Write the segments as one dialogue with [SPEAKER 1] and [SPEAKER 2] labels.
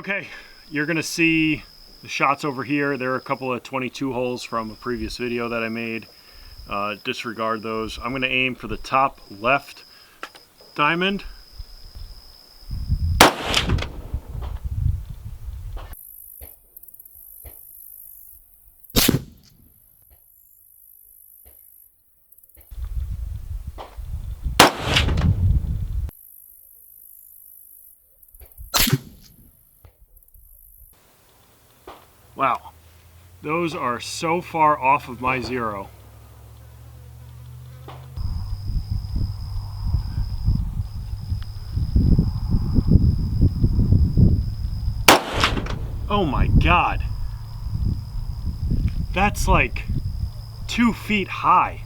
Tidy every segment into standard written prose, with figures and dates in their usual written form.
[SPEAKER 1] Okay, you're gonna see the shots over here. There are a couple of 22 holes from a previous video that I made. Disregard those. I'm gonna aim for the top left diamond. Wow, those are so far off of my zero. Oh my God, that's like 2 feet high.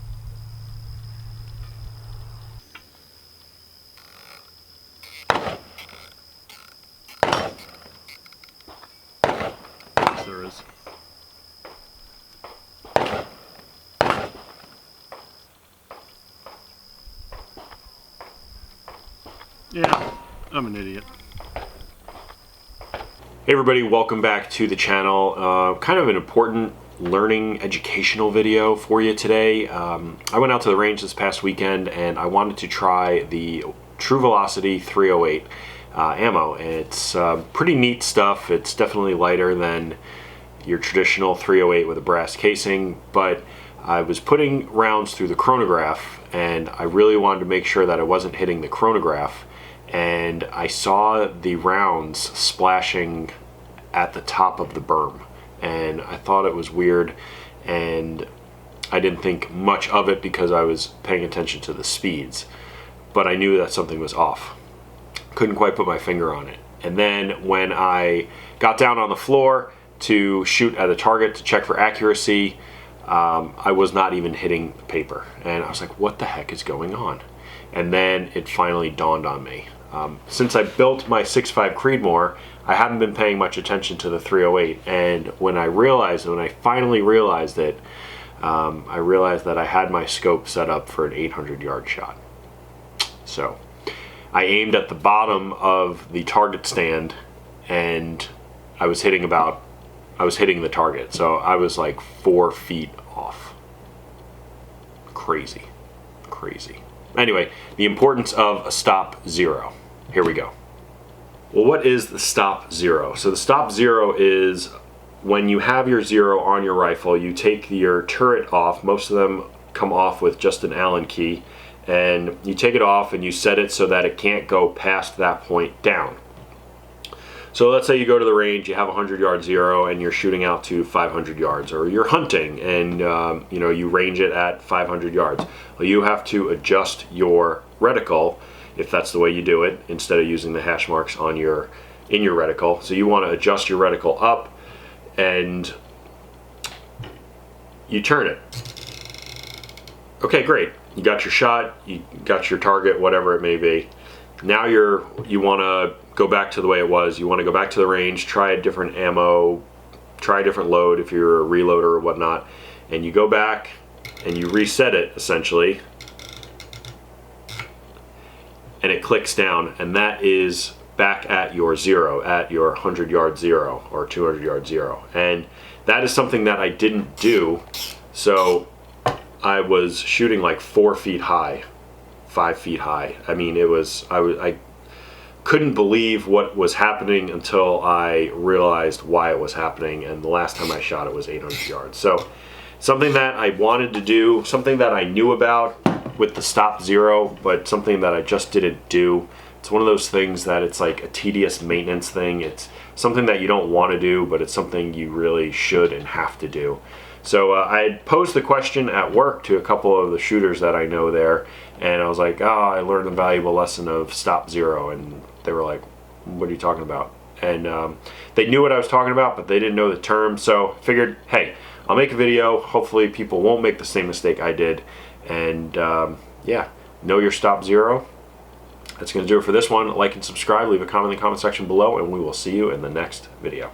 [SPEAKER 1] Yes, there is. Yeah, I'm an idiot.
[SPEAKER 2] Hey everybody, welcome back to the channel. Kind of an important learning educational video for you today. I went out to the range this past weekend and I wanted to try the True Velocity 308 ammo. It's pretty neat stuff. It's definitely lighter than your traditional 308 with a brass casing, but I was putting rounds through the chronograph and I really wanted to make sure that I wasn't hitting the chronograph, and I saw the rounds splashing at the top of the berm and I thought it was weird, and I didn't think much of it because I was paying attention to the speeds, but I knew that something was off. Couldn't quite put my finger on it. And then when I got down on the floor to shoot at a target to check for accuracy, I was not even hitting the paper, and I was like, what the heck is going on? And then it finally dawned on me. Since I built my 6.5 Creedmoor, I haven't been paying much attention to the 308, and when I finally realized it, I realized that I had my scope set up for an 800-yard shot. So I aimed at the bottom of the target stand and I was hitting the target, so I was like 4 feet off. Crazy. Anyway, the importance of a stop zero. Here we go. Well, what is the stop zero? So the stop zero is when you have your zero on your rifle, you take your turret off. Most of them come off with just an Allen key, and you take it off and you set it so that it can't go past that point down. So let's say you go to the range, you have a 100-yard zero and you're shooting out to 500 yards, or you're hunting and you range it at 500 yards. Well, you have to adjust your reticle if that's the way you do it, instead of using the hash marks on in your reticle. So you want to adjust your reticle up and you turn it. Okay, great. You got your shot, you got your target, whatever it may be. Now you want to go back to the way it was. You want to go back to the range, try a different ammo, try a different load if you're a reloader or whatnot, and you go back and you reset it essentially, and it clicks down, and that is back at your zero, at your 100-yard zero or 200-yard zero. And that is something that I didn't do, so I was shooting like 4 feet high, 5 feet high. I mean, I couldn't believe what was happening until I realized why it was happening, and the last time I shot it was 800 yards. So something that I wanted to do, something that I knew about with the stop zero, but something that I just didn't do. It's one of those things that it's like a tedious maintenance thing. It's something that you don't want to do, but it's something you really should and have to do. So I had posed the question at work to a couple of the shooters that I know there, and I was like, oh, I learned a valuable lesson of stop zero, and they were like, what are you talking about? And they knew what I was talking about, but they didn't know the term, so figured, hey, I'll make a video. Hopefully people won't make the same mistake I did, and yeah, know your stop zero. That's going to do it for this one. Like and subscribe, leave a comment in the comment section below, and we will see you in the next video.